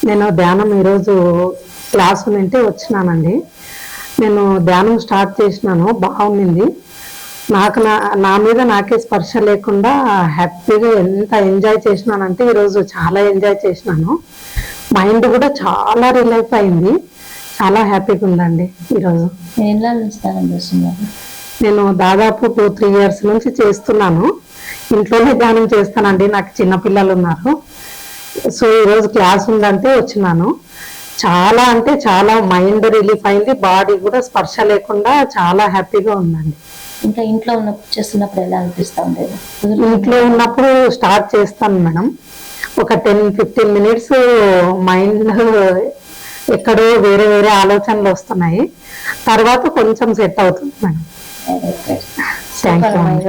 నేను ధ్యానం ఈరోజు క్లాస్ నుండి వచ్చినానండి. నేను ధ్యానం స్టార్ట్ చేసినాను, బాగుంది. నాకు నా మీద నాకే స్పర్శ లేకుండా హ్యాపీగా ఎంత ఎంజాయ్ చేసినానంటే ఈరోజు చాలా ఎంజాయ్ చేసినాను. మైండ్ కూడా చాలా రిలీఫ్ అయింది, చాలా హ్యాపీగా ఉందండి ఈరోజు. నేను దాదాపు 2-3 years నుంచి చేస్తున్నాను. ఇంట్లోనే ధ్యానం చేస్తానండి, నాకు చిన్నపిల్లలు ఉన్నారు. సో ఈరోజు క్లాస్ ఉందంటే వచ్చినాను. చాలా అంటే చాలా మైండ్ రిలీఫ్ అయింది, బాడీ కూడా స్పర్శ లేకుండా చాలా హ్యాపీగా ఉందండి. ఇంకా ఇంట్లో చేస్తున్నప్పుడు ఎలా అనిపిస్తా ఉండేది? ఇంట్లో ఉన్నప్పుడు స్టార్ట్ చేస్తాను మేడం, ఒక 10-15 minutes మైండ్ ఎక్కడో వేరే వేరే ఆలోచనలు వస్తున్నాయి, తర్వాత కొంచెం సెట్ అవుతుంది మేడం. Thank you.